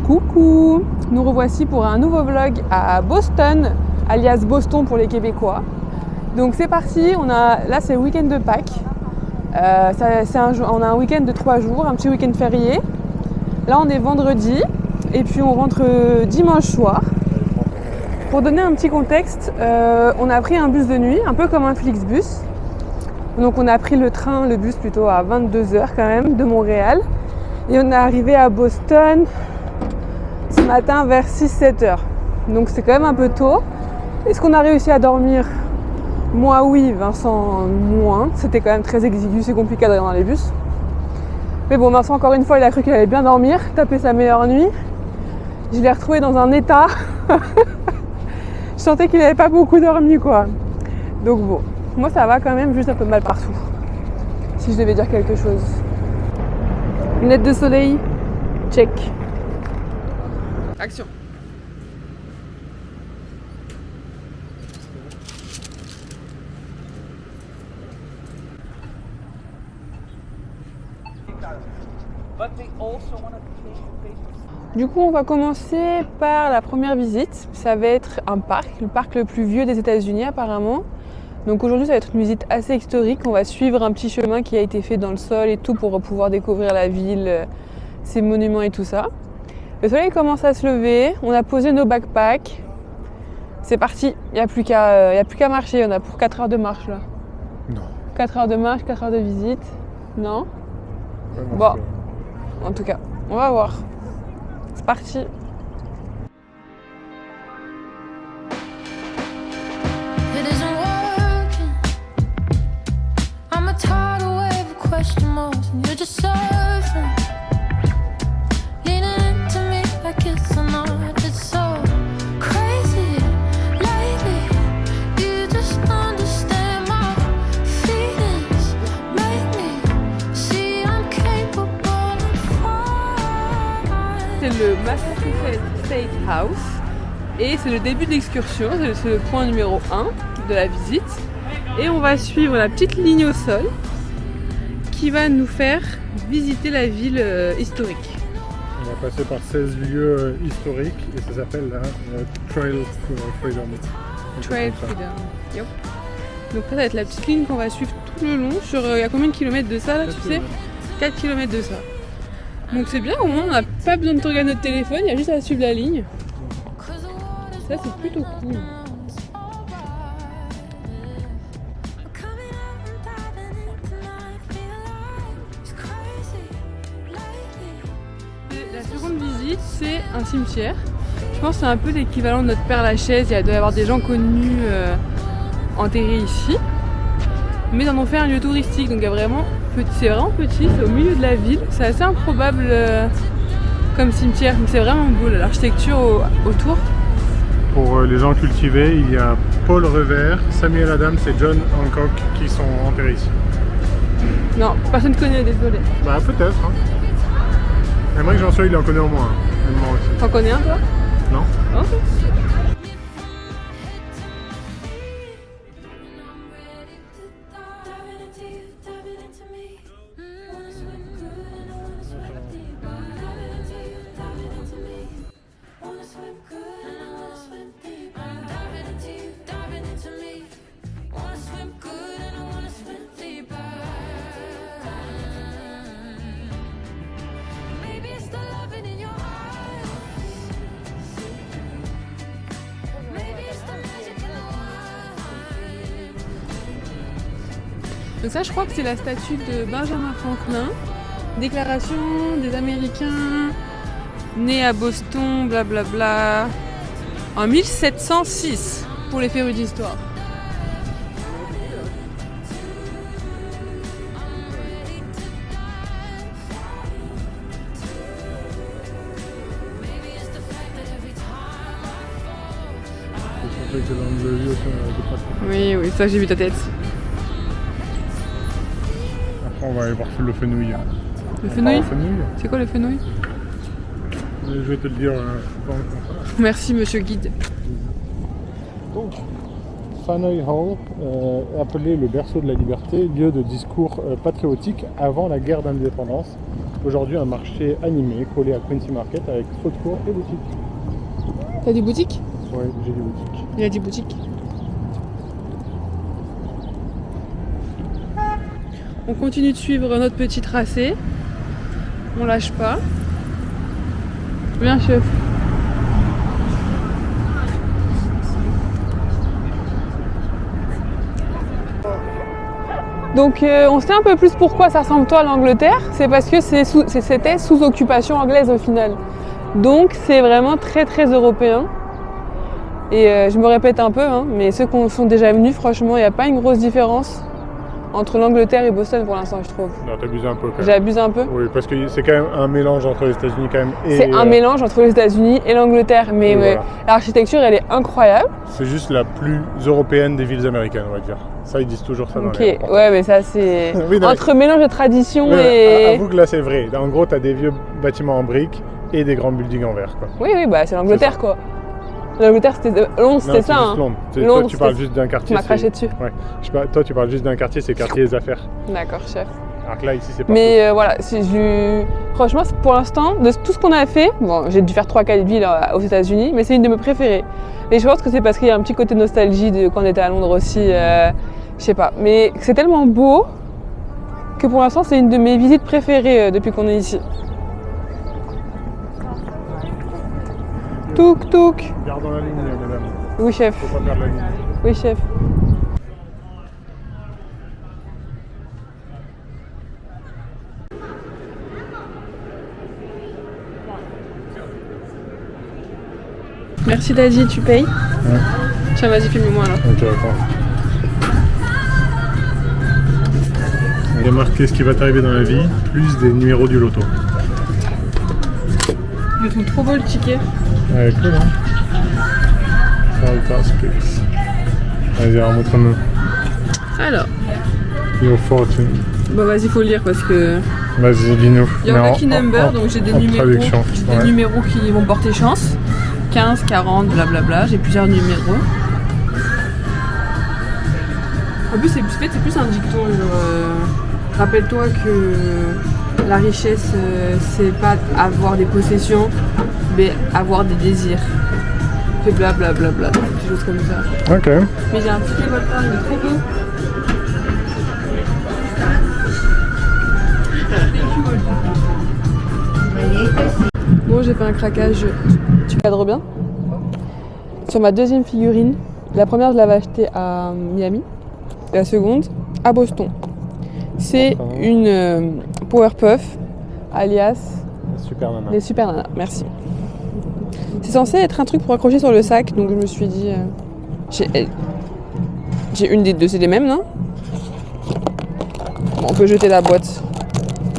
Coucou, nous revoici pour un nouveau vlog à Boston, alias Boston pour les Québécois. Donc c'est parti, là c'est le week-end de Pâques. On a un week-end de 3 jours, un petit week-end férié. Là on est vendredi et puis on rentre dimanche soir. Pour donner un petit contexte, on a pris un bus de nuit, un peu comme un Flixbus. Donc on a pris le bus plutôt à 22h quand même de Montréal. Et on est arrivé à Boston ce matin vers 6-7 heures. Donc c'est quand même un peu tôt. Est-ce qu'on a réussi à dormir? Moi oui, Vincent moins. C'était quand même très exigu, c'est compliqué d'aller dans les bus. Mais bon, Vincent encore une fois, il a cru qu'il allait bien dormir, taper sa meilleure nuit. Je l'ai retrouvé dans un état. Je sentais qu'il n'avait pas beaucoup dormi quoi. Donc bon, moi ça va quand même, juste un peu mal partout. Si je devais dire quelque chose. Lunettes de soleil, check. Action. Du coup, on va commencer par la première visite. Ça va être un parc, le parc le plus vieux des États-Unis apparemment. Donc aujourd'hui, ça va être une visite assez historique. On va suivre un petit chemin qui a été fait dans le sol et tout pour pouvoir découvrir la ville, ses monuments et tout ça. Le soleil commence à se lever. On a posé nos backpacks. C'est parti. Il n'y a plus qu'à marcher. On a pour 4 heures de marche là. Non. 4 heures de marche, 4 heures de visite. Non? Bon, en tout cas, on va voir. C'est parti. C'est le Massachusetts State House et c'est le début de l'excursion, c'est le point numéro 1 de la visite. Et on va suivre la petite ligne au sol qui va nous faire visiter la ville historique. On va passer par 16 lieux historiques et ça s'appelle la Trail Freedom. Trail Freedom. Yep. Donc ça va être la petite ligne qu'on va suivre tout le long. Il y a combien de kilomètres de ça là, tu sais? 4 km de ça. Donc c'est bien, au moins on n'a pas besoin de regarder notre téléphone, il y a juste à suivre la ligne. Ça c'est plutôt cool. La seconde visite, c'est un cimetière. Je pense que c'est un peu l'équivalent de notre Père Lachaise, il doit y avoir des gens connus enterrés ici. Mais ils en ont fait un lieu touristique, donc c'est vraiment petit, c'est au milieu de la ville. C'est assez improbable comme cimetière, mais c'est vraiment beau l'architecture autour. Pour les gens cultivés, il y a Paul Revere, Samuel Adams et John Hancock qui sont enterrés ici. Non, personne ne connaît, désolé. Bah peut-être. Hein. J'aimerais que j'en sois, il en connaît au moins. T'en connais un toi? Non. Ok. Donc ça je crois que c'est la statue de Benjamin Franklin, déclaration des Américains nés à Boston, blablabla, en 1706 pour les férus d'histoire. Oui, ça j'ai vu ta tête. Après on va aller voir le fenouil. Le fenouil? C'est quoi le fenouil? Je vais te le dire pendant qu'on passe. Merci monsieur guide. Donc, Faneuil Hall, appelé le berceau de la liberté, lieu de discours patriotique avant la guerre d'indépendance. aujourd'hui un marché animé collé à Quincy Market avec food court et boutique. T'as des boutiques? Ouais, j'ai des boutiques. Il y a des boutiques. On continue de suivre notre petit tracé. On lâche pas. Bien, chef. Donc on sait un peu plus pourquoi ça ressemble toi à l'Angleterre. C'est parce que c'était sous occupation anglaise au final. Donc c'est vraiment très très européen. Et je me répète un peu, hein, mais ceux qui sont déjà venus, franchement, il n'y a pas une grosse différence entre l'Angleterre et Boston pour l'instant, je trouve. Non, t'abuses un peu quand même. J'abuse un peu. Oui, parce que c'est quand même un mélange entre les États-Unis quand même et... C'est un mélange entre les États-Unis et l'Angleterre, mais voilà. l'architecture, elle est incroyable. C'est juste la plus européenne des villes américaines, on va dire. Ça, ils disent toujours ça dans Ok, les ouais, mais ça c'est oui, non, entre mélange de tradition mais et... avoue que là, c'est vrai. En gros, t'as des vieux bâtiments en briques et des grands buildings en verre, quoi. Oui, bah c'est l'Angleterre, quoi. L'Angleterre, c'était... Londres, c'était ça, hein. Londres. Londres, toi, tu parles juste d'un quartier. Tu m'as craché dessus. Ouais. Toi, tu parles juste d'un quartier, c'est quartier des affaires. D'accord, chef. Alors que là, ici, c'est pas Mais voilà, franchement, pour l'instant, de tout ce qu'on a fait, bon, j'ai dû faire 3-4 villes aux États-Unis, mais c'est une de mes préférées. Et je pense que c'est parce qu'il y a un petit côté nostalgie de quand on était à Londres aussi, je sais pas. Mais c'est tellement beau que pour l'instant, c'est une de mes visites préférées depuis qu'on est ici. Touk touk. Gardons la ligne, mesdames. Oui, chef. Faut pas perdre la ligne. Oui, chef. Merci Daddy, tu payes? Ouais. Tiens, vas-y, filme-moi alors. Ok, attends. On a marqué ce qui va t'arriver dans la vie, plus des numéros du loto. Je trouve trop beau le ticket. Ouais, cool, hein. Salta Speaks. Vas-y, alors montre-nous. Alors, Your fortune. bah vas-y, faut le lire parce que... Vas-y, lis-nous. Il y a un lucky number, donc j'ai des numéros qui vont porter chance. 15, 40, blablabla, j'ai plusieurs numéros. En plus, c'est plus un dicton, genre, rappelle-toi que la richesse, c'est pas avoir des possessions, mais avoir des désirs. Et blablabla, des choses comme ça. Ok. Mais j'ai un petit Volta, il est trop beau. Bon, j'ai fait un craquage, tu cadres bien. Sur ma deuxième figurine, la première je l'avais achetée à Miami, et la seconde à Boston. C'est une Powerpuff, alias Super Nana. les Super Nana, merci. C'est censé être un truc pour accrocher sur le sac, donc je me suis dit... J'ai une des deux, c'est les mêmes, non? Bon, on peut jeter la boîte.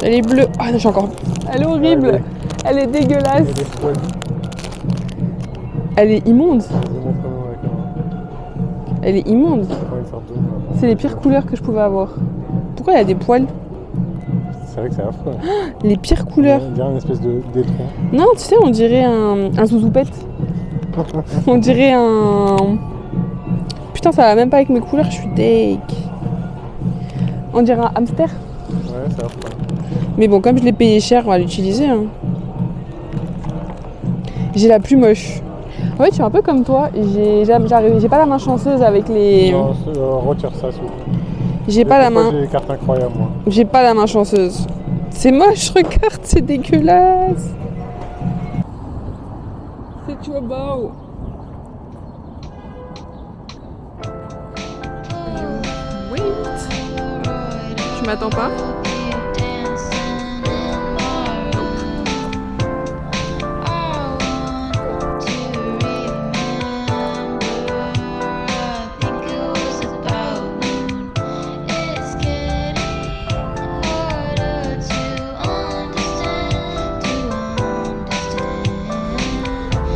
Elle est bleue. Ah non, je suis encore... Elle est horrible. Ouais, elle est dégueulasse. Elle est immonde. Elle est immonde. C'est les pires couleurs que je pouvais avoir. Pourquoi il y a des poils? C'est vrai que c'est affreux. Les pires couleurs. On dirait une espèce d'étron. Non, tu sais, on dirait un zouzoupette. On dirait un... Putain, ça va même pas avec mes couleurs, je suis deg. On dirait un hamster. Ouais, c'est affreux. Mais bon, comme je l'ai payé cher, on va l'utiliser. Hein. J'ai la plus moche. En fait, je suis un peu comme toi. J'ai pas la main chanceuse avec les... Non, retire ça, s'il vous plaît. J'ai pas la main... J'ai des cartes incroyables, moi. J'ai pas la main chanceuse. C'est moche, regarde, c'est dégueulasse. C'est trop beau. Wait. Tu m'attends pas?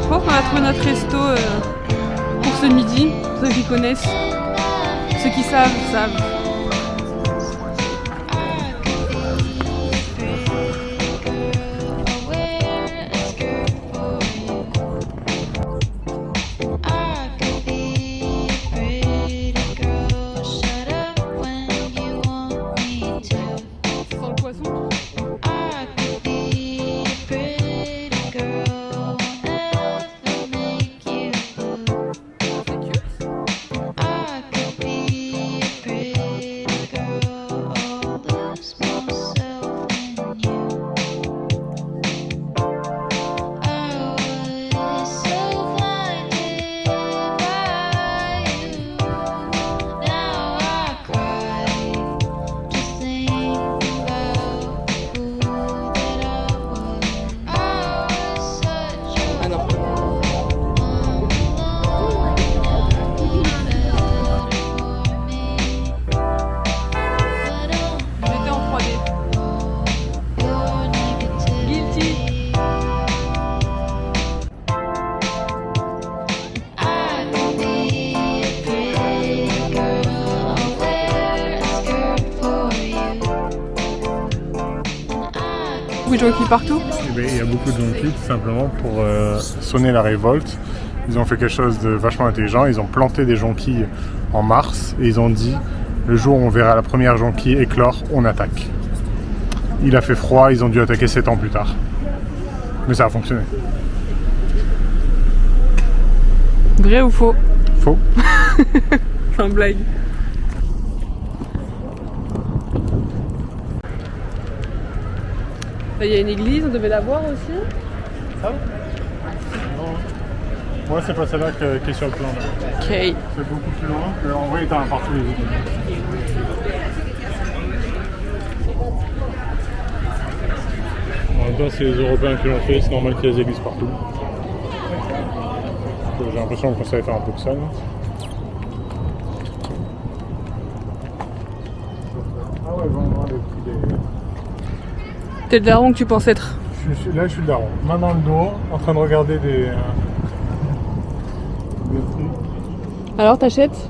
Je pense qu'on a trouvé notre resto pour ce midi, pour ceux qui connaissent. Ceux qui savent, savent. Ça sent le poisson. jonquilles partout? Eh bien, il y a beaucoup de jonquilles tout simplement pour sonner la révolte. Ils ont fait quelque chose de vachement intelligent. Ils ont planté des jonquilles en mars et ils ont dit le jour où on verra la première jonquille éclore, on attaque. Il a fait froid, ils ont dû attaquer 7 ans plus tard. Mais ça a fonctionné. Vrai ou faux? Faux. C'est un blague. Là, il y a une église, on devait la voir aussi. Ça? Non. Moi, c'est pas celle-là qui est sur le plan. Là. Ok. C'est beaucoup plus loin. Mais en vrai, t'as un partout les autres. En même temps, c'est les Européens qui l'ont fait. C'est normal qu'il y ait des églises partout. J'ai l'impression qu'on savait faire un peu de ça. Là. Ah ouais, vraiment, les prix des... T'es le daron que tu penses être. Là, je suis le daron. Main dans le dos, en train de regarder des prix. Alors, t'achètes?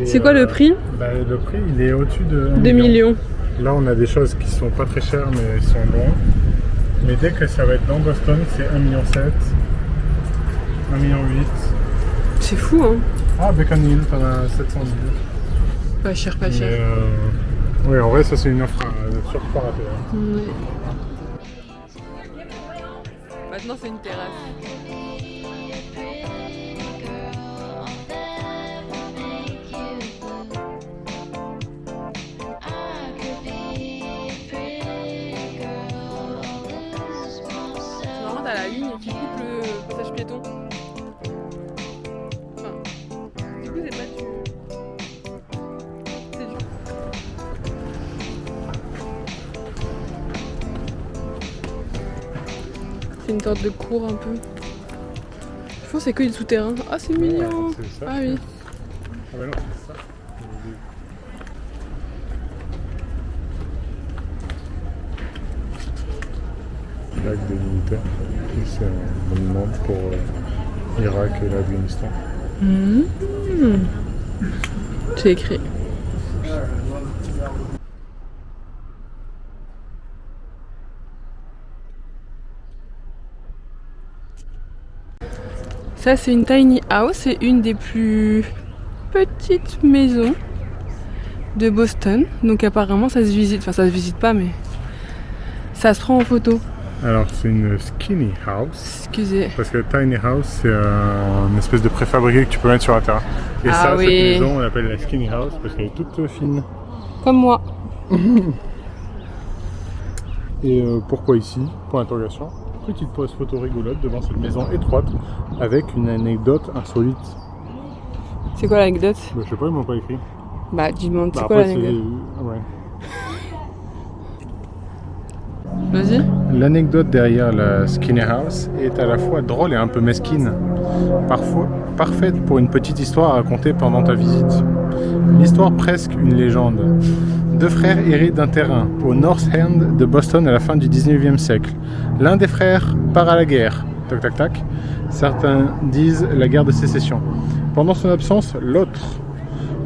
C'est quoi le prix? Le prix, il est au-dessus de 2 millions. Là, on a des choses qui sont pas très chères, mais elles sont loin. Mais dès que ça va être dans Boston, c'est 1,7 million, 1,8 million. C'est fou, hein? Ah, Beacon Hill, t'en as 700 000. Pas cher, pas cher. Oui, en vrai, ça, c'est une offre sur pas ratée. Hein. Maintenant, c'est une terrasse. Normalement, t'as la ligne qui coupe le passage piéton. Enfin, du coup, c'est pas du... C'est du... C'est une sorte de cour un peu. Je pense que c'est que du souterrain. Ah, c'est mignon. Ouais, c'est ça, ah oui. Ah bah non, c'est ça. Lac des militaires. C'est un monument pour l'Irak et l'Afghanistan. C'est écrit. Ça, c'est une tiny house, c'est une des plus petites maisons de Boston. Donc apparemment, ça se visite. Enfin, ça se visite pas, mais ça se prend en photo. Alors, c'est une skinny house. Excusez. Parce que tiny house, c'est une espèce de préfabriqué que tu peux mettre sur un terrain. Et ça, oui. cette maison, on l'appelle la skinny house parce qu'elle est toute fine. Comme moi. Et pourquoi ici? Point d'interrogation. Petite pause photo rigolote devant cette maison étroite avec une anecdote insolite. C'est quoi l'anecdote? Bah, je sais pas, ils m'ont pas écrit. Bah, dis-moi, c'est Bah, quoi après, l'anecdote? Ouais. Vas-y. L'anecdote derrière la skinny house est à la fois drôle et un peu mesquine. Parfois parfaite pour une petite histoire à raconter pendant ta visite. Une histoire presque une légende. Deux frères héritent d'un terrain au North End de Boston à la fin du 19e siècle. L'un des frères part à la guerre. Tac tac tac. Certains disent la guerre de sécession. Pendant son absence, l'autre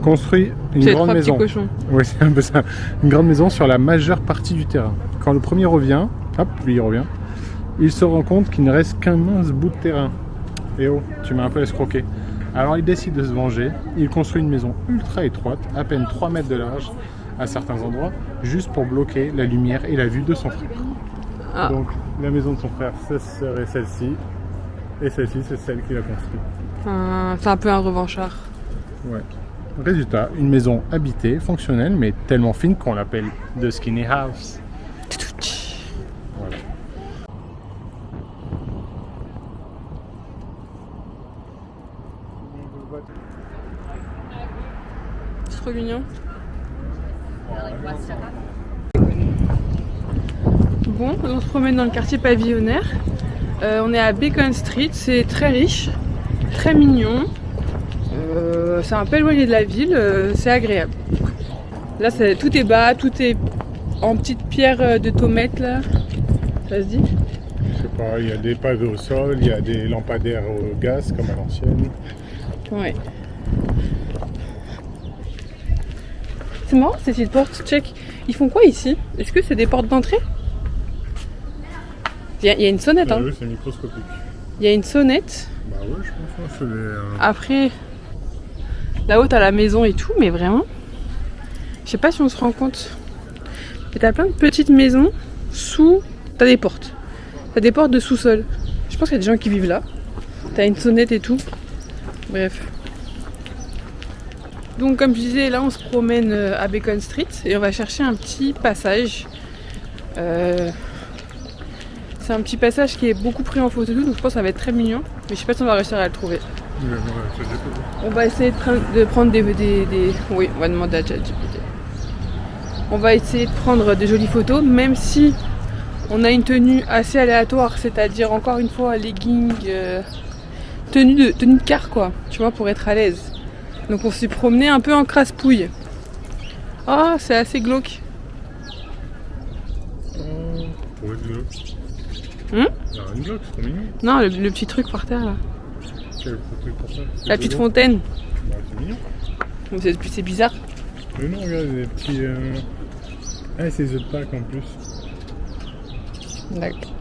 construit une grande maison. Oui, c'est un peu ça. Une grande maison sur la majeure partie du terrain. Quand le premier revient, hop, lui il revient, il se rend compte qu'il ne reste qu'un mince bout de terrain. Et oh, tu m'as un peu escroqué. Alors il décide de se venger. Il construit une maison ultra étroite, à peine 3 mètres de large à certains endroits, juste pour bloquer la lumière et la vue de son frère. Ah. Donc la maison de son frère, ce serait celle-ci. Et celle-ci, c'est celle qu'il a construite. C'est un peu un revanchard. Ouais. Résultat, une maison habitée, fonctionnelle, mais tellement fine qu'on l'appelle The Skinny House. Voilà. C'est trop mignon. Bon, on se promène dans le quartier pavillonnaire. On est à Beacon Street, c'est très riche, très mignon. C'est un peu éloigné de la ville, c'est agréable. Là, tout est bas, tout est en petites pierres de tomate là. Ça se dit? Je sais pas, il y a des pavés au sol, il y a des lampadaires au gaz comme à l'ancienne. Ouais. C'est marrant ces petites portes, check. Ils font quoi ici? Est-ce que c'est des portes d'entrée? Il y a une sonnette, hein. Oui, c'est microscopique. Il y a une sonnette. Bah ouais, je pense que c'est des... Après, là-haut, t'as la maison et tout, mais vraiment, je sais pas si on se rend compte. Mais t'as plein de petites maisons sous... T'as des portes. T'as des portes de sous-sol. Je pense qu'il y a des gens qui vivent là. T'as une sonnette et tout. Bref. Donc comme je disais, là on se promène à Beacon Street et on va chercher un petit passage. C'est un petit passage qui est beaucoup pris en photo, donc je pense que ça va être très mignon. Mais je sais pas si on va réussir à le trouver. On va essayer de prendre des... Oui, on va demander à ChatGPT. On va essayer de prendre de jolies photos, même si on a une tenue assez aléatoire, c'est-à-dire encore une fois leggings, tenue de car quoi, tu vois, pour être à l'aise. Donc on s'est promené un peu en crasse-pouille. Ah, c'est assez glauque. Pour être glauque. Hum? Une glauque, c'est trop mignon. Non, le petit truc par terre là. Quel truc pour ça? La petite fontaine. Bah, c'est mignon. C'est bizarre. Mais non, regarde, il y a des petits... Ah, c'est The Pack en plus. D'accord.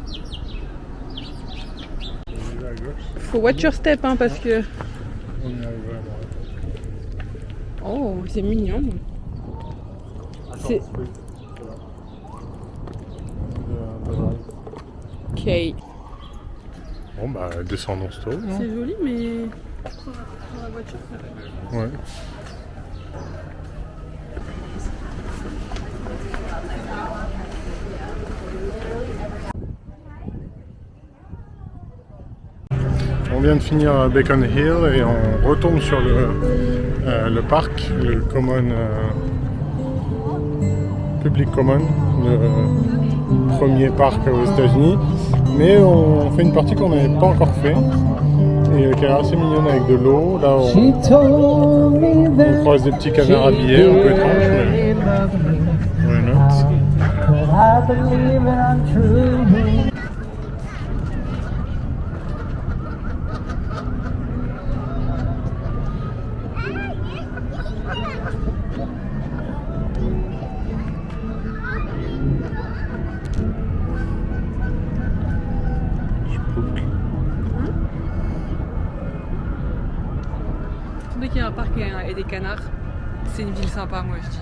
Faut watch your step, hein, parce que... On y arrive vraiment. Oh, c'est mignon. C'est... Ok. Bon bah descendons ce tour. C'est joli, mais... Dans la voiture. Ouais. On vient de finir Beacon Hill et on retourne sur le parc, le Common, Public Common, le premier parc aux États-Unis. Mais on fait une partie qu'on n'avait pas encore fait et qui est assez mignonne avec de l'eau. Là, on croise des petits canards habillés, un peu étranges, mais why not? Dès qu'il y a un parc et des canards, c'est une ville sympa, moi je dis.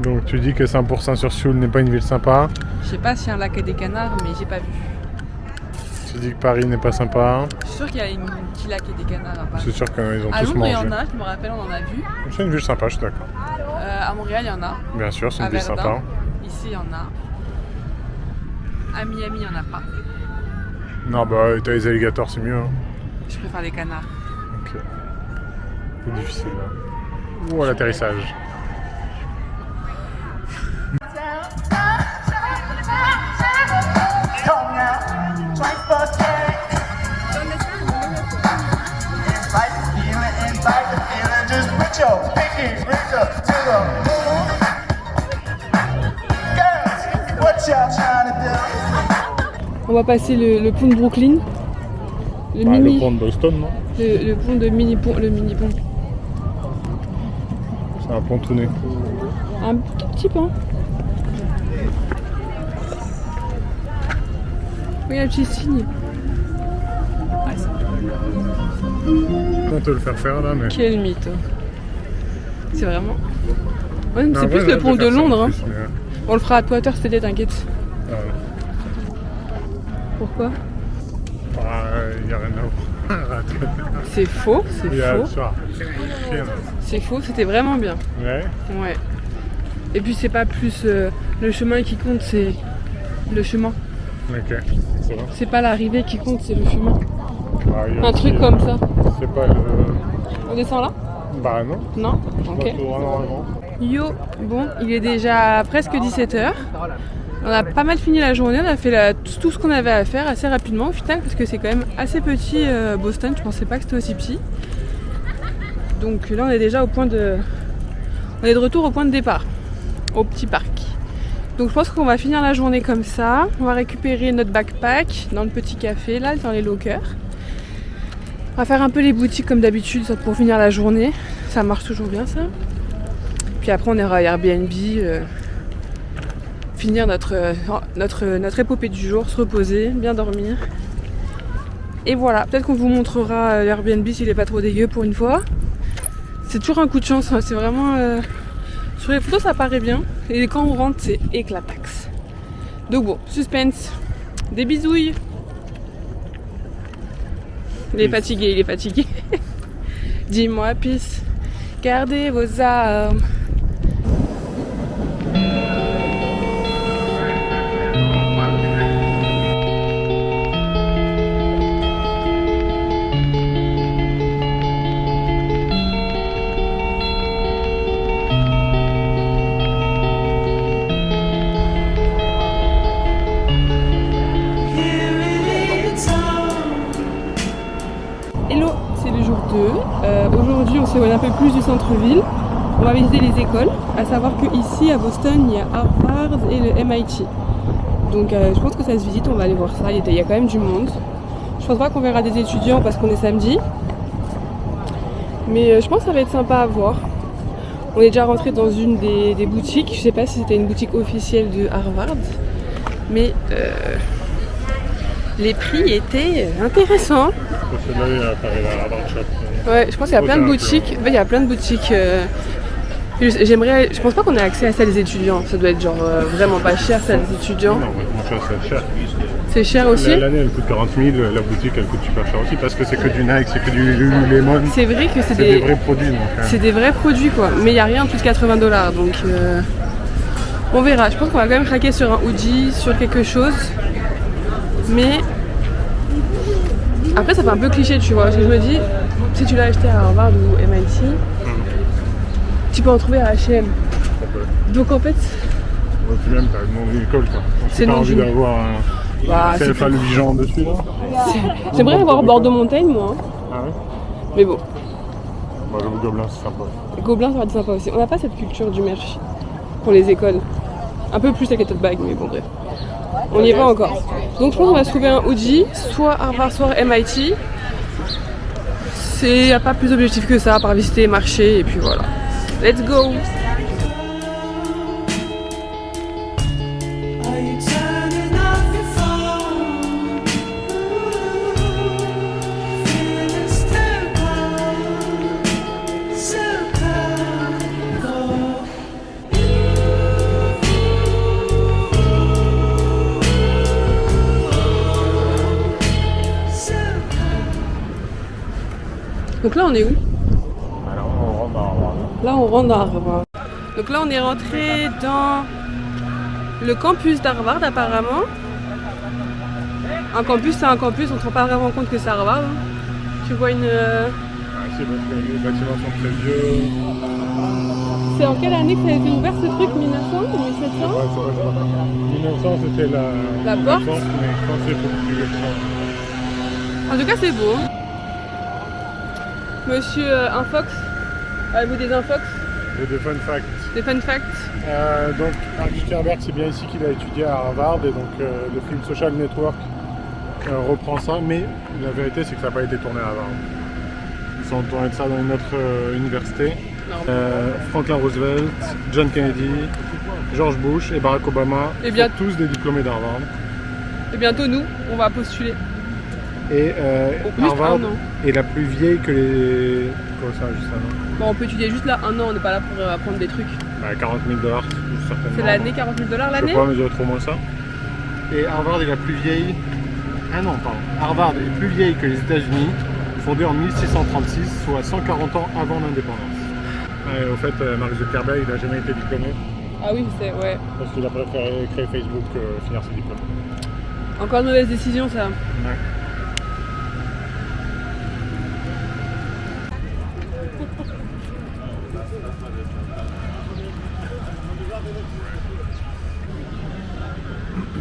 Donc tu dis que Saint-Pourçain-sur-Sioule n'est pas une ville sympa. Je sais pas s'il y a un lac et des canards, mais j'ai pas vu. Tu dis que Paris n'est pas sympa. Je suis sûre qu'il y a un petit lac et des canards à Paris. C'est sûr qu'ils ont À tous Londres, il y mangé. en a, je me rappelle, on en a vu. C'est une ville sympa, je suis d'accord. À Montréal, il y en a. Bien sûr, c'est À une ville Verdun. sympa. Ici, il y en a. À Miami, il n'y en a pas. Non, bah t'as les alligators, c'est mieux. Hein. Je préfère les canards. Ok. C'est difficile là. Ou à l'atterrissage. On va passer le pont de Brooklyn. Le Le pont de Boston, non? Le pont de mini-pont. Le mini-pont. C'est un pontonné. Un tout petit pont. Oui, un petit signe. On peut le faire faire là, mais. Quel mythe. C'est vraiment... Ouais, Non, c'est plus ouais, le là, pont je vais de faire ça en Londres. Hein. plus, mais, On le fera à Twitter cet été, t'inquiète. ouais. Pourquoi? Il n'y a rien à voir. C'est faux, c'est Il y a faux. ça. C'est faux, c'était vraiment bien. Ouais. Ouais. Et puis c'est pas plus le chemin qui compte, c'est le chemin. Ok. C'est vrai. C'est pas l'arrivée qui compte, c'est le chemin. Ah, il y a Un aussi, truc comme ça. C'est pas le. On descend là? Bah non. Non? Ok. Pas tout droit, normalement. Yo, bon, il est déjà presque 17h. On a pas mal fini la journée, on a fait tout ce qu'on avait à faire assez rapidement au final parce que c'est quand même assez petit Boston, je pensais pas que c'était aussi petit. Donc là on est déjà au point de... On est de retour au point de départ, au petit parc. Donc je pense qu'on va finir la journée comme ça. On va récupérer notre backpack dans le petit café là, dans les lockers. On va faire un peu les boutiques comme d'habitude pour finir la journée. Ça marche toujours bien ça. Puis après on ira à Airbnb. finir notre épopée du jour, se reposer, bien dormir. Et voilà, peut-être qu'on vous montrera l'Airbnb s'il est pas trop dégueu pour une fois. C'est toujours un coup de chance, hein. C'est vraiment... Sur les photos ça paraît bien, et quand on rentre c'est éclataxe. Donc bon, suspense, des bisouilles. Il est fatigué. Dis-moi peace, gardez vos armes. Hello, c'est le jour 2. Aujourd'hui, on s'éloigne un peu plus du centre-ville. On va visiter les écoles, à savoir qu'ici à Boston, il y a Harvard et le MIT. Donc je pense que ça se visite, on va aller voir ça. Il y a quand même du monde. Je pense pas qu'on verra des étudiants parce qu'on est samedi. Mais je pense que ça va être sympa à voir. On est déjà rentré dans une des boutiques. Je sais pas si c'était une boutique officielle de Harvard. Mais les prix étaient intéressants. Ouais, je pense qu'il y a plein de boutiques. Il y a plein de boutiques. Je pense pas qu'on ait accès à ça les étudiants. Ça doit être genre vraiment pas cher ça les étudiants. Non, c'est cher. C'est cher aussi. L'année elle coûte 40 000, la boutique elle coûte super cher aussi parce que c'est que du Nike, c'est que du Lululemon. C'est vrai que c'est des vrais produits. C'est des vrais produits quoi. Mais il n'y a rien en plus de 80 $. Donc on verra. Je pense qu'on va quand même craquer sur un hoodie, sur quelque chose. Mais après ça fait un peu cliché tu vois. Parce que je me dis, si tu l'as acheté à Harvard ou MIT, tu peux en trouver à H&M. Donc en fait... Ouais, puis même t'as le nom d'une école quoi. C'est pas envie d'une... d'avoir un CFA Louis-Jean dessus là. J'aimerais avoir Bordeaux-Montaigne moi. Ah ouais. Mais bon. Bah, le Gobelin c'est sympa. Gobelin ça va être sympa aussi. On n'a pas cette culture du merch pour les écoles. Un peu plus avec les tote bags mais bon bref. On n'y est pas encore. Donc je pense qu'on va se trouver un hoodie, soit Harvard, soit MIT. Il n'y a pas plus d'objectif que ça, à part visiter, marcher et puis voilà. Let's go! Donc là on est où? Là on rentre dans Harvard. Donc là on est rentré dans le campus d'Harvard apparemment. Un campus c'est un campus, on ne se rend pas vraiment compte que c'est Harvard. Hein. Tu vois une... C'est parce que les bâtiments sont très vieux. C'est en quelle année que ça a été ouvert ce truc? 1900 ou 1700? Ouais, c'est vrai, 1900 c'était la porte. Mais je pense que c'est beaucoup plus vieux que ça. En tout cas c'est beau. Monsieur Infox, avez-vous des Infox? Des fun facts. Des fun facts. Donc Mark Zuckerberg, c'est bien ici qu'il a étudié à Harvard et donc le film Social Network reprend ça, mais la vérité c'est que ça n'a pas été tourné à Harvard. Ils ont tourné ça dans une autre université. Franklin Roosevelt, John Kennedy, George Bush et Barack Obama sont tous des diplômés d'Harvard. Et bientôt nous, on va postuler. Et Harvard est la plus vieille que les... Comment ça, juste un an? Bon, on peut étudier juste là un an, on n'est pas là pour apprendre des trucs. Bah, 40 000 $, certainement. C'est l'année 40 000 $, l'année? Je sais pas, mais ça doit être au moins ça. Et Harvard est la plus vieille... Ah non, pardon. Harvard est plus vieille que les États-Unis, fondée en 1636, soit 140 ans avant l'indépendance. Au fait, Mark Zuckerberg, il n'a jamais été diplômé. Ah oui, c'est... ouais. Parce qu'il a préféré créer Facebook que finir ses diplômes. Encore une mauvaise décision, ça. Ouais.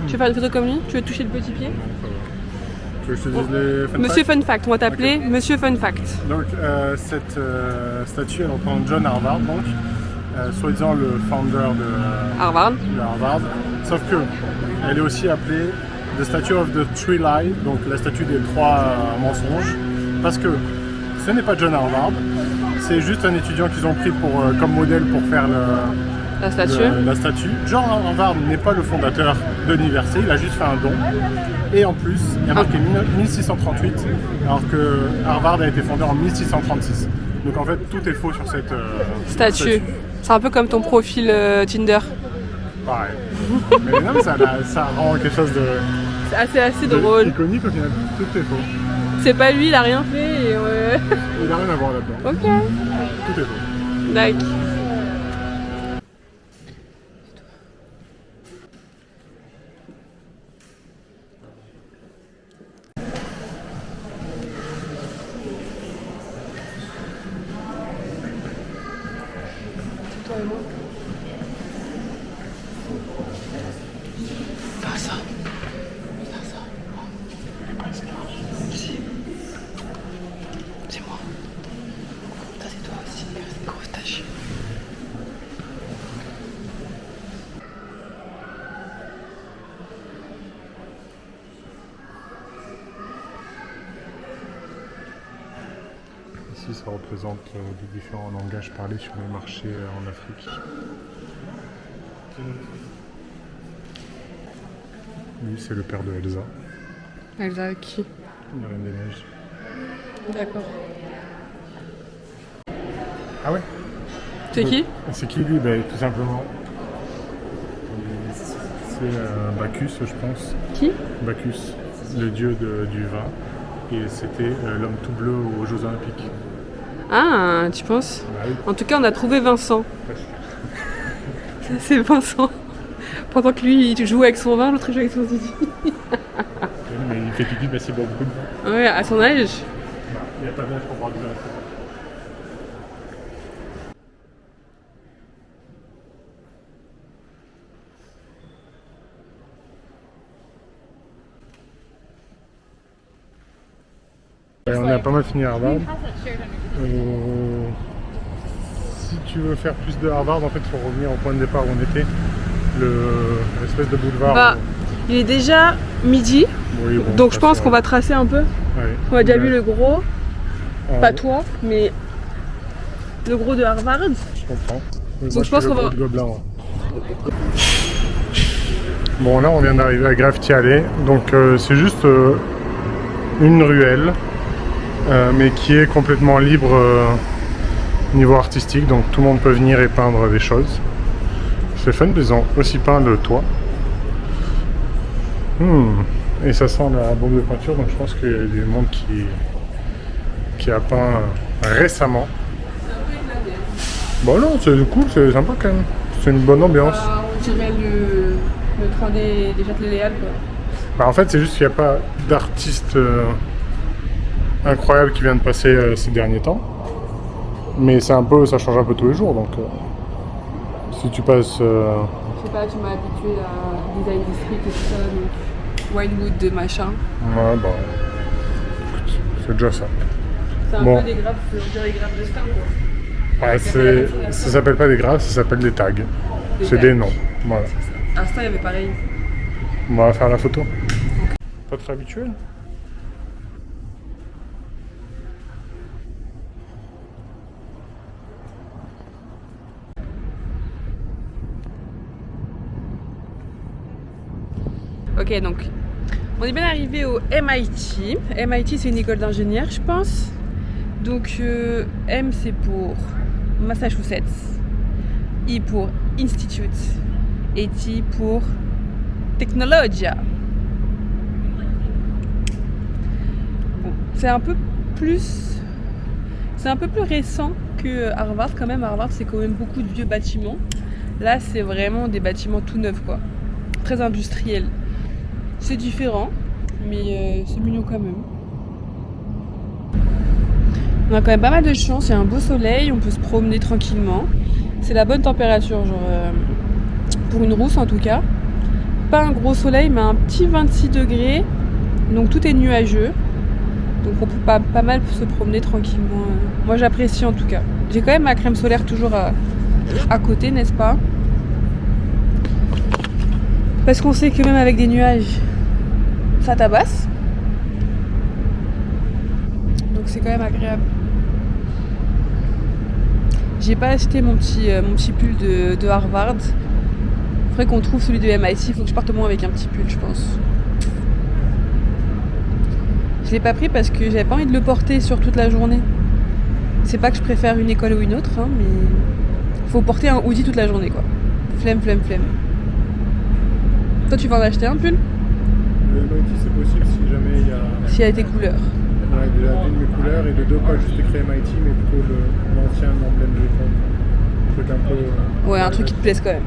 Tu veux faire une photo comme lui? Tu veux toucher le petit pied? Tu veux que je te dise les fun Monsieur Fun Fact, on va t'appeler Monsieur Fun Fact. Donc cette statue, elle représente John Harvard, donc soi-disant le founder de Harvard. Sauf que elle est aussi appelée The Statue of the Three Lies, donc la statue des trois mensonges, parce que ce n'est pas John Harvard, c'est juste un étudiant qu'ils ont pris comme modèle pour faire La statue. La statue. George Harvard n'est pas le fondateur de l'université, il a juste fait un don. Et en plus, il y a marqué 1638, alors que Harvard a été fondé en 1636. Donc en fait, tout est faux sur cette statue. C'est un peu comme ton profil Tinder. Pareil. Mais non, mais ça rend quelque chose de... C'est assez drôle. Iconique au final, tout est faux. C'est pas lui, il a rien fait et Il a rien à voir là-dedans. Ok. Tout est faux. Like. Ici, ça représente les différents langages parlés sur les marchés en Afrique. Lui, c'est le père de Elsa. Elsa qui? La Reine des Neiges. D'accord. Ah ouais? C'est qui? C'est qui lui? Tout simplement. C'est Bacchus, je pense. Qui? Bacchus, le dieu du vin. Et c'était l'homme tout bleu aux Jeux Olympiques. Ah, tu penses? Bah oui. En tout cas, on a trouvé Vincent. C'est Vincent. Pendant que lui, il joue avec son vin, l'autre il joue avec son zizi. Mais il fait pipi parce qu'il boit beaucoup de vin. Ouais, à son âge. Il n'y a pas d'âge pour boire du vin. On a pas mal fini à Harvard. Si tu veux faire plus de Harvard, en fait, il faut revenir au point de départ où on était, l'espèce de boulevard. Bah, il est déjà midi, oui, bon, donc je pense qu'on va tracer un peu. Ouais. On a déjà vu le gros, pas toi, mais le gros de Harvard. Je comprends. Donc moi, je pense qu'on va... Gobelin, ouais. Bon, là, on vient d'arriver à Graffiti Alley, donc c'est juste une ruelle. Mais qui est complètement libre niveau artistique, donc tout le monde peut venir et peindre des choses. C'est fun, ils ont aussi peint le toit. Et ça sent la bombe de peinture, donc je pense qu'il y a du monde qui a peint récemment. Bon non, c'est cool, c'est sympa quand même. C'est une bonne ambiance. On dirait le train des Châtelet-Léal, quoi. Bah, en fait, c'est juste qu'il n'y a pas d'artiste incroyable qui vient de passer ces derniers temps, mais ça change un peu tous les jours, donc si tu passes je sais pas, tu m'as habitué à Design District et tout ça, donc Winewood de machin. Ouais, bah écoute, c'est déjà ça. C'est un peu des graphes, on dirait des graphes de star, quoi. Ouais, ça s'appelle pas des graphes, ça s'appelle des tags. C'est des noms, voilà. À Star, il y avait pareil. On va faire la photo. Pas très habituel. Ok, donc on est bien arrivé au MIT. MIT, c'est une école d'ingénieurs, je pense. Donc M, c'est pour Massachusetts, I pour Institute et T pour Technologia. Bon, c'est un peu plus récent que Harvard quand même. Harvard, c'est quand même beaucoup de vieux bâtiments. Là, c'est vraiment des bâtiments tout neufs, quoi. Très industriels. C'est différent, mais c'est mignon quand même. On a quand même pas mal de chance, il y a un beau soleil, on peut se promener tranquillement. C'est la bonne température, genre pour une rousse en tout cas. Pas un gros soleil, mais un petit 26 degrés, donc tout est nuageux. Donc on peut pas mal se promener tranquillement. Moi j'apprécie en tout cas. J'ai quand même ma crème solaire toujours à côté, n'est-ce pas? Parce qu'on sait que même avec des nuages, ça tabasse. Donc c'est quand même agréable. J'ai pas acheté mon petit pull de Harvard. Faudrait qu'on trouve celui de MIT, il faut que je parte au moins avec un petit pull, je pense. Je l'ai pas pris parce que j'avais pas envie de le porter sur toute la journée. C'est pas que je préfère une école ou une autre, hein, mais faut porter un hoodie toute la journée, quoi. Flemme. Toi, tu vas en acheter un pull? Le MIT, c'est possible si jamais il y a... S'il y a tes couleurs. Ouais, déjà d'une de mes couleurs et de deux, pas juste écrit MIT, mais plutôt l'ancien emblème de l'école. Un truc un peu... Ouais, un truc qui te plaise quand même.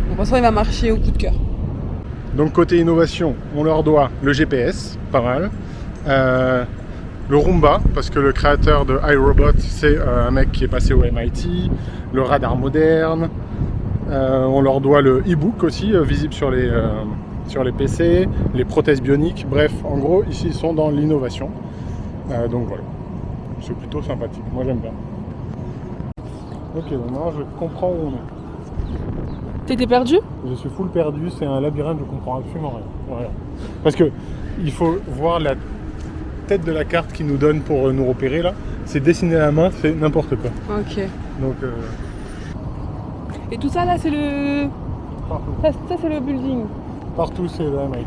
Bon, pour l'instant, il va marcher au coup de cœur. Donc côté innovation, on leur doit le GPS, pas mal. Le Roomba, parce que le créateur de iRobot, c'est un mec qui est passé au MIT. Le radar moderne. On leur doit le e-book aussi, visible sur les PC, les prothèses bioniques. Bref, en gros, ici, ils sont dans l'innovation. Donc voilà, c'est plutôt sympathique. Moi, j'aime bien. Ok, donc maintenant, je comprends où on est. T'étais perdu? Je suis full perdu, c'est un labyrinthe, je comprends absolument rien. Voilà. Parce que il faut voir la tête de la carte qui nous donne pour nous repérer là. C'est dessiné à la main, c'est n'importe quoi. Ok. Donc Et tout ça là, c'est le... partout. Ça c'est le building. Partout c'est le MIT.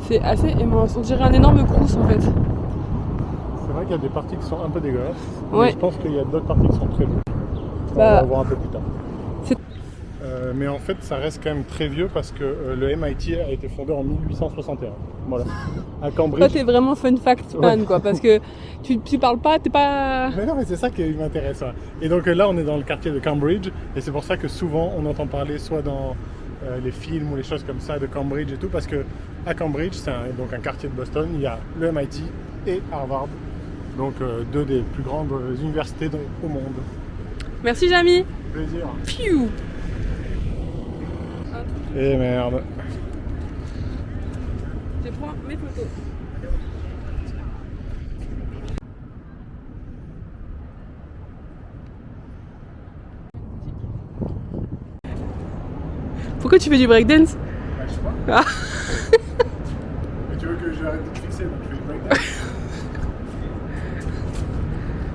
C'est assez immense, on dirait un énorme crous en fait. C'est vrai qu'il y a des parties qui sont un peu dégueulasses. Ouais. Mais je pense qu'il y a d'autres parties qui sont très belles. On Bah, va voir un peu plus tard. c'est- Mais en fait, ça reste quand même très vieux parce que le MIT a été fondé en 1861. Voilà. À Toi Cambridge. t'es vraiment fun fact fan quoi, parce que tu parles pas, t'es pas... Mais non, mais c'est ça qui m'intéresse. Ouais. Et donc là, on est dans le quartier de Cambridge, et c'est pour ça que souvent on entend parler soit dans les films ou les choses comme ça de Cambridge et tout, parce que à Cambridge, c'est donc un quartier de Boston, il y a le MIT et Harvard, donc deux des plus grandes universités au monde. Merci Jamy. Plaisir. Pfiou. Et merde. Je prends mes photos. Pourquoi tu fais du breakdance? Bah, je sais pas. Ah. Mais tu veux que j'arrête de te fixer, donc je fais du breakdance.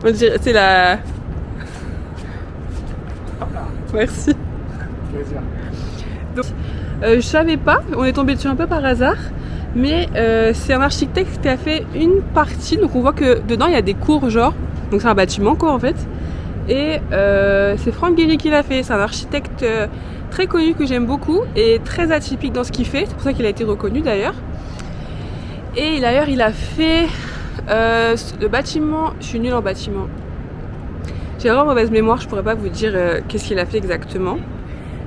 On dirait, c'est la... Merci. Plaisir. Donc, je savais pas, on est tombé dessus un peu par hasard, mais c'est un architecte qui a fait une partie, donc on voit que dedans il y a des cours genre, donc c'est un bâtiment quoi en fait, et c'est Frank Gehry qui l'a fait, c'est un architecte très connu que j'aime beaucoup et très atypique dans ce qu'il fait, c'est pour ça qu'il a été reconnu d'ailleurs. Et d'ailleurs il a fait le bâtiment, je suis nulle en bâtiment, j'ai vraiment mauvaise mémoire, je pourrais pas vous dire qu'est-ce qu'il a fait exactement.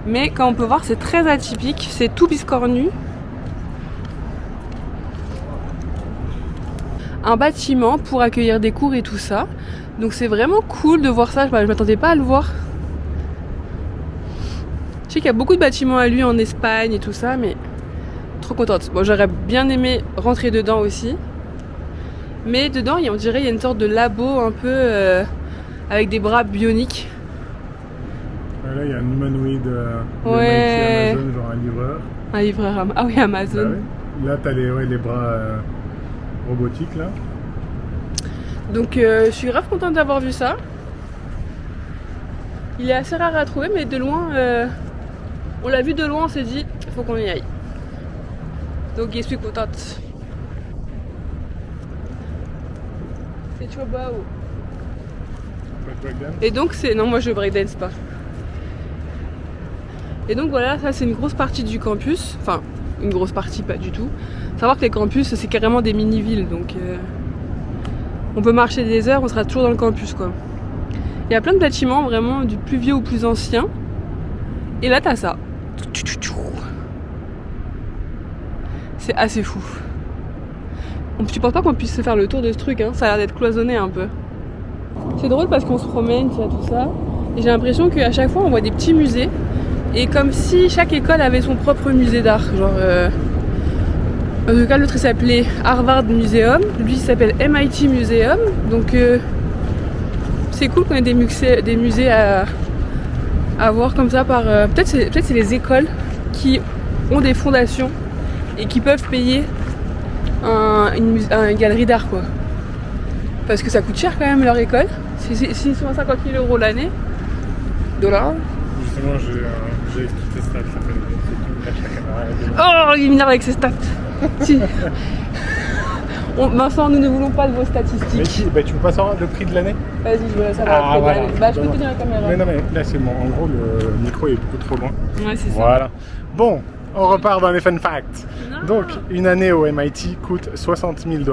Mais comme on peut voir, c'est très atypique, c'est tout biscornu. Un bâtiment pour accueillir des cours et tout ça. Donc c'est vraiment cool de voir ça, je m'attendais pas à le voir. Je sais qu'il y a beaucoup de bâtiments à lui en Espagne et tout ça, mais trop contente. Bon, j'aurais bien aimé rentrer dedans aussi. Mais dedans, on dirait qu'il y a une sorte de labo un peu avec des bras bioniques. Là, il y a un humanoïde Ouais. Amazon, genre un livreur. Un livreur, ah oui, Amazon. Bah oui. Là, t'as les bras robotiques, là. Donc je suis grave contente d'avoir vu ça. Il est assez rare à trouver, mais de loin, on l'a vu de loin, on s'est dit, il faut qu'on y aille. Donc je suis contente. C'est trop beau. Et donc c'est... Non, moi je breakdance pas. Et donc voilà, ça c'est une grosse partie du campus. Enfin, une grosse partie, pas du tout. Savoir que les campus, c'est carrément des mini-villes, donc... on peut marcher des heures, on sera toujours dans le campus quoi. Il y a plein de bâtiments vraiment du plus vieux au plus ancien. Et là t'as ça. C'est assez fou. Tu penses pas qu'on puisse se faire le tour de ce truc hein? Ça a l'air d'être cloisonné un peu. C'est drôle parce qu'on se promène, il y a tout ça. Et j'ai l'impression qu'à chaque fois on voit des petits musées. Et comme si chaque école avait son propre musée d'art. Genre en tout cas l'autre il s'appelait Harvard Museum, lui il s'appelle MIT Museum, donc c'est cool qu'on ait des musées à voir comme ça par... peut-être c'est les écoles qui ont des fondations et qui peuvent payer une galerie d'art quoi. Parce que ça coûte cher quand même leur école, C'est 650 000 € l'année. $. Justement, j'ai toutes les stats, ça fait la caméra. Oh, il m'énerve avec ses stats. Si. Vincent, nous ne voulons pas de vos statistiques. Mais si, bah, tu veux pas savoir le prix de l'année? Vas-y, je veux savoir. Ah, voilà. Bah, je peux te dire la caméra. Mais non, mais là c'est bon. En gros, le micro est beaucoup trop loin. Ouais, c'est ça. Voilà. Bon, on repart dans les fun facts. Non. Donc, une année au MIT coûte 60 000 $.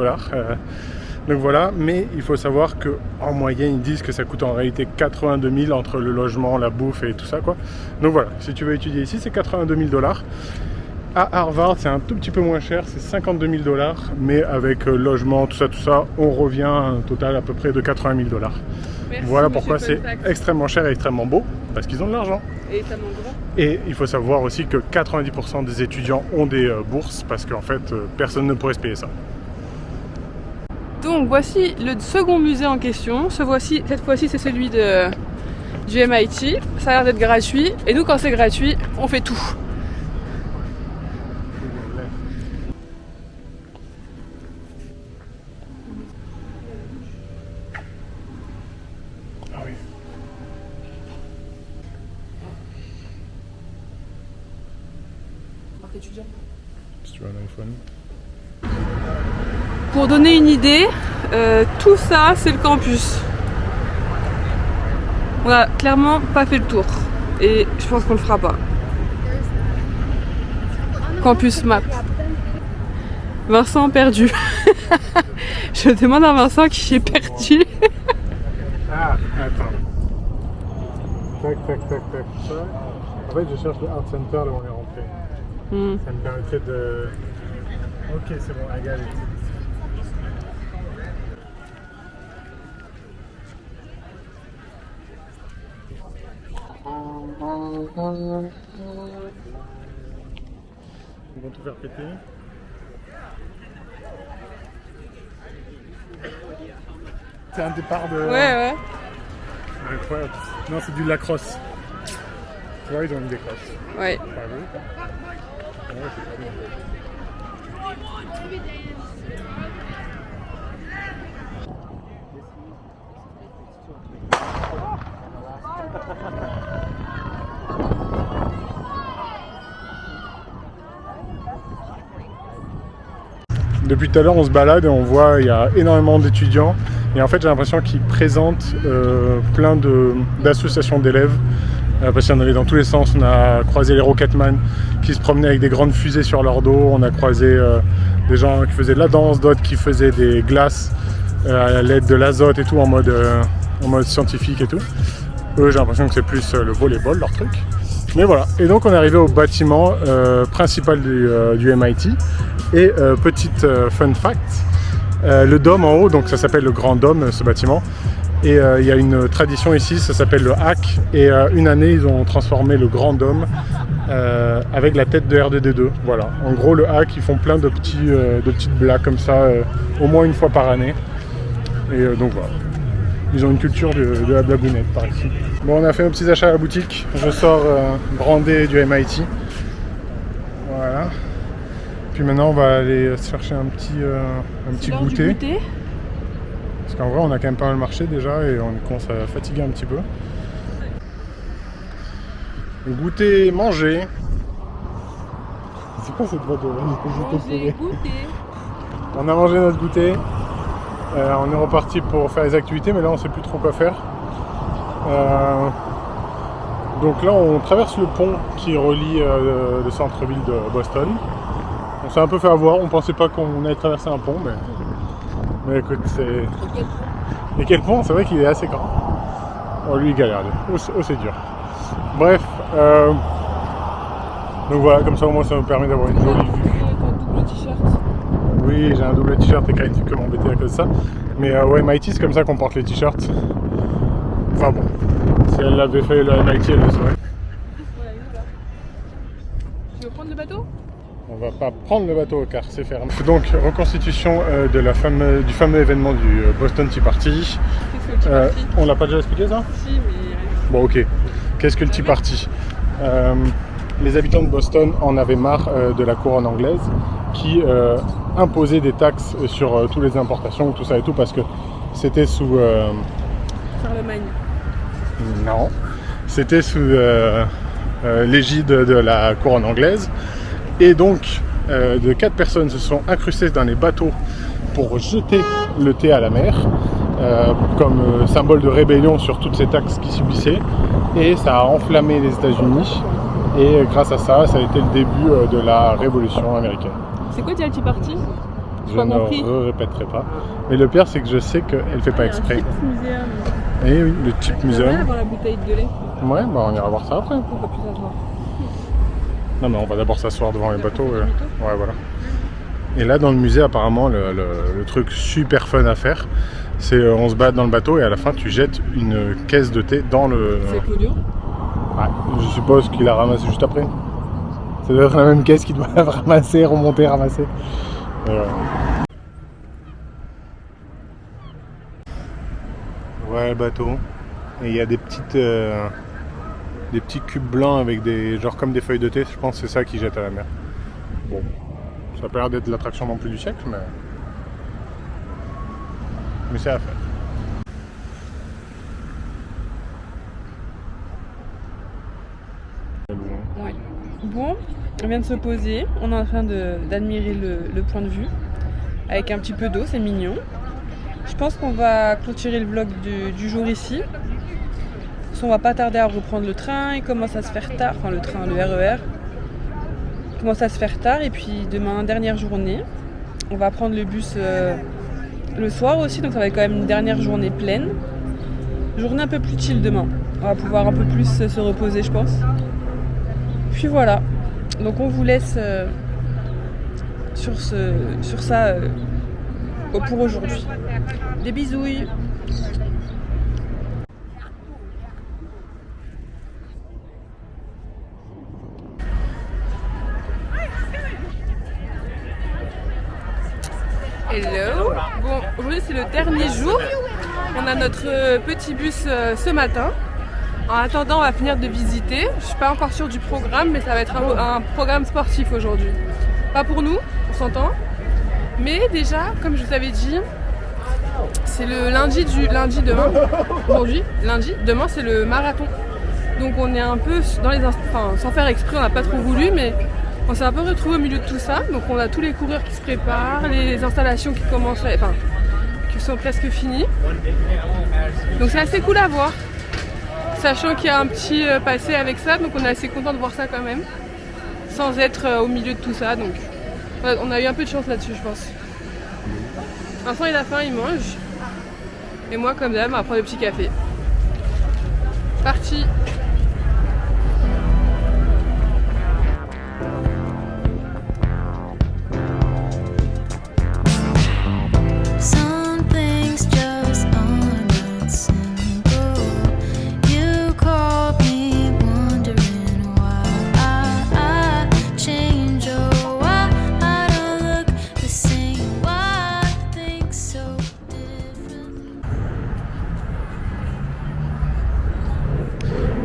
Donc voilà, mais il faut savoir qu'en moyenne, ils disent que ça coûte en réalité 82 000 entre le logement, la bouffe et tout ça, quoi. Donc voilà, si tu veux étudier ici, c'est 82 000 $. À Harvard, c'est un tout petit peu moins cher, c'est 52 000 $, mais avec logement, tout ça, on revient à un total à peu près de 80 000 $. Merci, voilà pourquoi c'est Fun Fact. extrêmement cher et extrêmement beau, parce qu'ils ont de l'argent. Et ça manque grand. Et il faut savoir aussi que 90% des étudiants ont des bourses, parce qu'en fait, personne ne pourrait se payer ça. Donc voici le second musée en question. Cette fois-ci, c'est celui du MIT. Ça a l'air d'être gratuit. Et nous, quand c'est gratuit, on fait tout. Ah oui. Si tu veux un iPhone. Pour donner une idée, tout ça, c'est le campus. On a clairement pas fait le tour. Et je pense qu'on le fera pas. Campus map. Vincent perdu. Je demande à Vincent qui est perdu. Ah, attends. Tac. En fait, je cherche le Art Center là où on est rentré. Ça me permettrait de... Ok, c'est bon, I got it. Ils vont tout faire péter. C'est un départ de... Ouais. Incroyable. Non, c'est du lacrosse. Tu vois, ils ont mis des crosses. Ouais. Pas vu. Ouais, c'est cool. Depuis tout à l'heure, on se balade et on voit il y a énormément d'étudiants. Et en fait, j'ai l'impression qu'ils présentent plein d'associations d'élèves. Parce qu'il y en avait dans tous les sens. On a croisé les Rocketman qui se promenaient avec des grandes fusées sur leur dos. On a croisé des gens qui faisaient de la danse, d'autres qui faisaient des glaces à l'aide de l'azote et tout en mode scientifique et tout. Eux, j'ai l'impression que c'est plus le volleyball, leur truc. Mais voilà. Et donc, on est arrivé au bâtiment principal du MIT. Et petite fun fact, le dôme en haut, donc ça s'appelle le Grand Dôme, ce bâtiment. Et il y a une tradition ici, ça s'appelle le hack. Et une année, ils ont transformé le Grand Dôme avec la tête de RDD2. Voilà. En gros, le hack, ils font plein de petites blagues comme ça, au moins une fois par année. Et donc voilà. Ils ont une culture de la blagounette par ici. Bon, on a fait nos petits achats à la boutique. Je sors brandé du MIT. Voilà. Puis maintenant, on va aller se chercher un petit goûter. Parce qu'en vrai, on a quand même pas mal marché déjà et on commence à fatiguer un petit peu. Goûter, manger. C'est quoi cette boîte de Manger, goûter. On a mangé notre goûter. On est reparti pour faire les activités, mais là, on sait plus trop quoi faire. Donc là, on traverse le pont qui relie le centre-ville de Boston. On s'est un peu fait avoir, on pensait pas qu'on allait traverser un pont, mais écoute, c'est... Et quel pont? C'est vrai qu'il est assez grand. Oh, lui, il galère. Oh, c'est dur. Bref, donc voilà, comme ça au moins ça nous permet d'avoir une jolie vue. Double t-shirt. Oui, j'ai un double t-shirt et Karine fait que m'embêter à cause de ça. Mais ouais, MIT, c'est comme ça qu'on porte les t-shirts. Enfin bon, si elle l'avait fait le MIT, elle le saurait. Tu veux prendre le bateau? On va pas prendre le bateau car c'est fermé. Donc reconstitution du fameux événement du Boston Tea Party. Qu'est-ce que le Tea Party? On l'a pas déjà expliqué ça? Si, mais... Bon ok. Qu'est-ce que le Tea Party? Les habitants de Boston en avaient marre de la couronne anglaise qui imposait des taxes sur toutes les importations, tout ça et tout, parce que c'était sous Charlemagne. Non. C'était sous l'égide de la couronne anglaise. Et donc, de 4 personnes se sont incrustées dans les bateaux pour jeter le thé à la mer, comme symbole de rébellion sur toutes ces taxes qu'ils subissaient. Et ça a enflammé les États-Unis. Et grâce à ça, ça a été le début de la révolution américaine. C'est quoi Tea Party? Je ne répéterai pas. Mais le pire, c'est que je sais qu'elle ne fait pas exprès. Et oui, le Chip Museum. On va avoir la bouteille de lait. Ouais, bah on ira voir ça après. On va plus s'asseoir. Non, mais on va d'abord s'asseoir devant les bateaux. Ouais, voilà. Et là, dans le musée, apparemment, le truc super fun à faire, c'est on se bat dans le bateau et à la fin, tu jettes une caisse de thé dans le... C'est Claudio? Ouais, je suppose qu'il a ramassé juste après. Ça doit être la même caisse qu'il doit ramasser, remonter, ramasser. Et voilà. Ouais, le bateau. Et il y a des petits cubes blancs avec des genre comme des feuilles de thé. Je pense que c'est ça qu'ils jettent à la mer. Bon, ça n'a pas l'air d'être l'attraction non plus du siècle, mais c'est à faire. Ouais. Bon, on vient de se poser. On est en train d'admirer le point de vue avec un petit peu d'eau. C'est mignon. Je pense qu'on va clôturer le vlog du jour ici. On va pas tarder à reprendre le train, il commence à se faire tard, enfin le train, le RER. Il commence à se faire tard et puis demain, dernière journée. On va prendre le bus le soir aussi, donc ça va être quand même une dernière journée pleine. Journée un peu plus chill demain. On va pouvoir un peu plus se reposer, je pense. Puis voilà. Donc on vous laisse sur ça pour aujourd'hui. Des bisouilles. Hello. Bon, aujourd'hui c'est le dernier jour. On a notre petit bus ce matin. En attendant, on va finir de visiter. Je suis pas encore sûre du programme, mais ça va être un programme sportif aujourd'hui. Pas pour nous, on s'entend. Mais déjà, comme je vous avais dit, c'est le lundi demain. Aujourd'hui, lundi, demain c'est le marathon. Donc on est un peu dans les sans faire exprès, on n'a pas trop voulu, mais on s'est un peu retrouvé au milieu de tout ça. Donc on a tous les coureurs qui se préparent, les installations qui commencent, qui sont presque finies. Donc c'est assez cool à voir. Sachant qu'il y a un petit passé avec ça, donc on est assez content de voir ça quand même. Sans être au milieu de tout ça, donc on a eu un peu de chance là-dessus, je pense. Vincent il a faim, il mange. Et moi comme d'hab, on va prendre le petit café. Parti.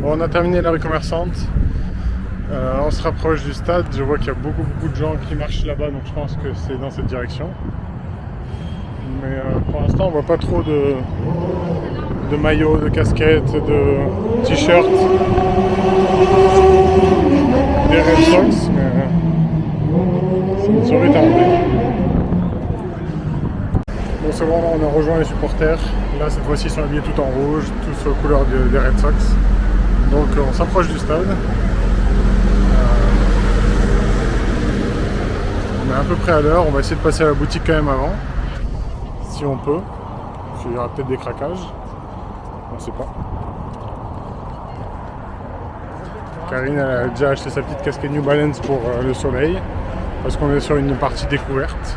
Bon, on a terminé la rue commerçante. On se rapproche du stade. Je vois qu'il y a beaucoup de gens qui marchent là-bas, donc je pense que c'est dans cette direction. Mais pour l'instant, on voit pas trop de maillots, de casquettes, de t-shirts, des Red Sox, mais c'est une soirée tardée. Bon, c'est bon, on a rejoint les supporters. Là, cette fois-ci, ils sont habillés tout en rouge, tous aux couleurs des Red Sox. Donc, on s'approche du stade. On est à peu près à l'heure. On va essayer de passer à la boutique quand même avant, si on peut. Parce qu'il y aura peut-être des craquages. On ne sait pas. Karine a déjà acheté sa petite casquette New Balance pour le soleil, parce qu'on est sur une partie découverte.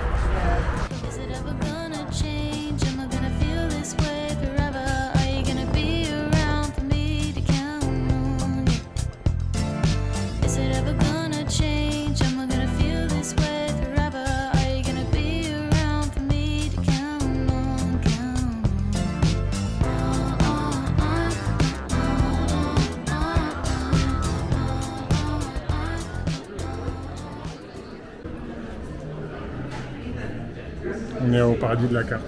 On est au paradis de la carte.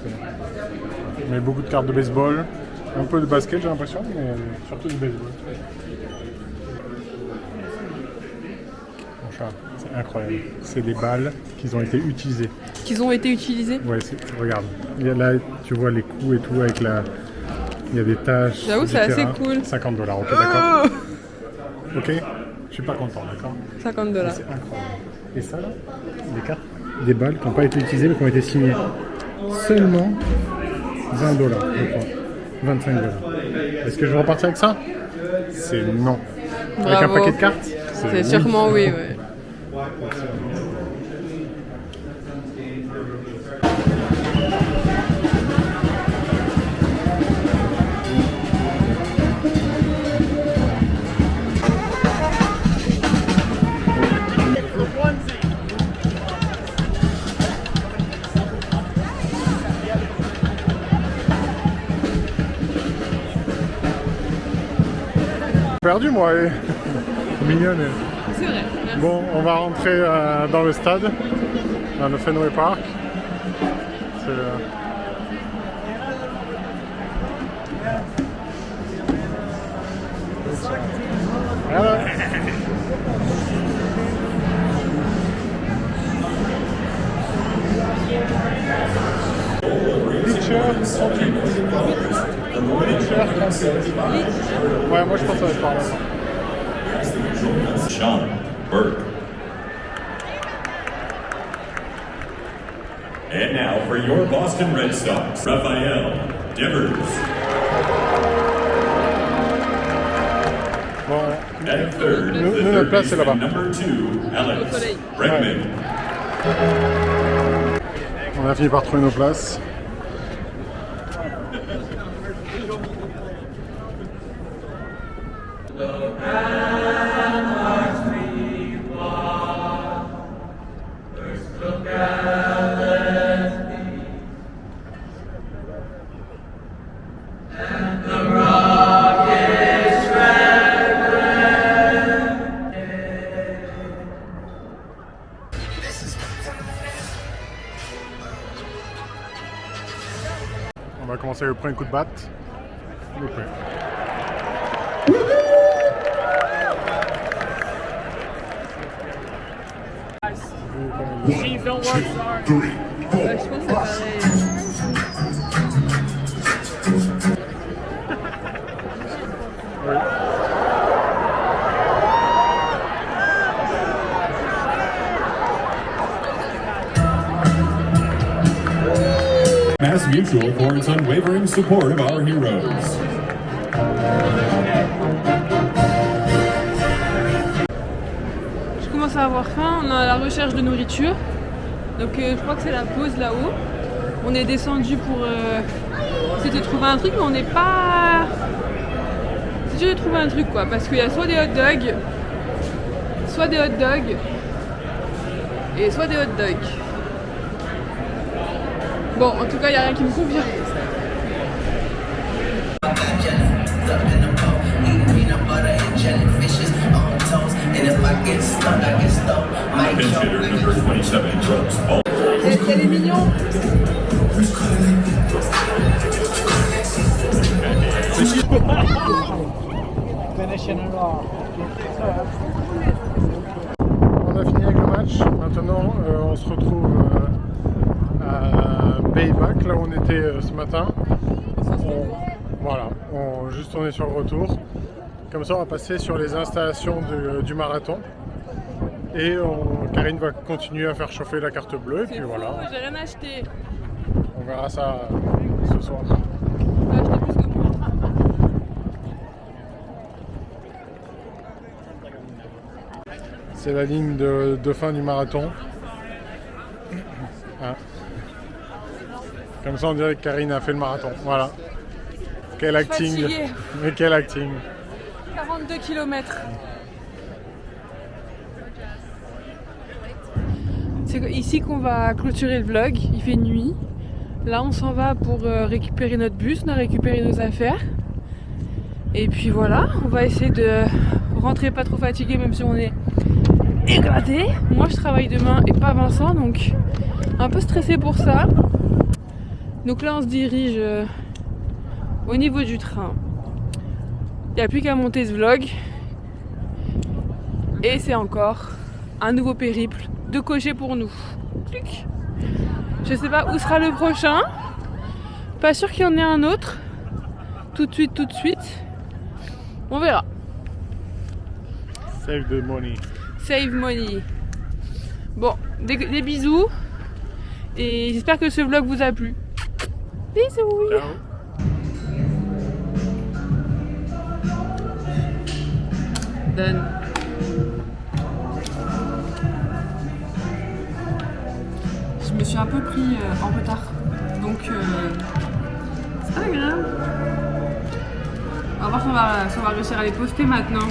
On met beaucoup de cartes de baseball, Un peu de basket, j'ai l'impression, mais surtout du baseball. Bon, chat, c'est incroyable. C'est des balles qui ont été utilisées. Qu'ils ont été utilisés? Ouais, regarde. Là, tu vois les coups et tout avec la... Il y a des taches. J'avoue, c'est assez cool. $50, ok, d'accord. Ok, je suis pas content, d'accord. $50. C'est incroyable. Et ça, là, des cartes, des balles qui n'ont pas été utilisées mais qui ont été signées. Seulement $20, je crois. $25. Est-ce que je vais repartir avec ça? C'est non. Bravo. Avec un paquet de cartes? C'est sûrement oui, ouais. Perdu moi, mignonne. C'est vrai. Merci. Bon, on va rentrer dans le stade, dans le Fenway Park. Voilà. Pitcher 38. Pitcher 38. Ouais, moi je pense que ça va être par là. Sean Burke. And now for your Boston Red Sox, Rafael Devers. Bon, At third, nous, the notre third place c'est là-bas. baseman number 2, Alex Bregman. On a fini par trouver nos places. On va commencer le premier coup de batte. Le premier. Je pense que c'est pareil. Mass Mutual for its unwavering support of our heroes. Je commence à avoir faim, on est à la recherche de nourriture. Donc je crois que c'est la pause là-haut. On est descendu pour essayer de trouver un truc, mais on n'est pas... C'est dur de trouver un truc quoi, parce qu'il y a soit des hot dogs, et soit des hot dogs. Bon, en tout cas, il n'y a rien qui me convient. Pinch hitter number 27, Brooks Ball. Elle est mignon. On a fini avec le match. Maintenant, on se retrouve à Bayback, là où on était ce matin. Voilà, juste on est sur le retour. Comme ça, on va passer sur les installations du marathon. Et Karine va continuer à faire chauffer la carte bleue. Et puis voilà. J'ai rien acheté. On verra ça ce soir. J'ai acheté plus que moi. C'est la ligne de fin du marathon. Ah. Comme ça, on dirait que Karine a fait le marathon. Voilà. Quel acting. Fatiguée. Mais quel acting. 42 km. C'est ici qu'on va clôturer le vlog. Il fait nuit. Là, on s'en va pour récupérer notre bus. On a récupéré nos affaires. Et puis voilà, on va essayer de rentrer pas trop fatigué, même si on est éclaté. Moi, je travaille demain et pas Vincent, donc un peu stressé pour ça. Donc là, on se dirige au niveau du train. Il n'y a plus qu'à monter ce vlog. Et c'est encore un nouveau périple de cocher pour nous. Clic. Je sais pas où sera le prochain. Pas sûr qu'il y en ait un autre. Tout de suite. On verra. Save the money. Save money. Bon, des bisous. Et j'espère que ce vlog vous a plu. Bisous. Ciao. Done. Je me suis un peu pris en retard. Donc c'est pas grave. On va voir si on va réussir à les poster maintenant.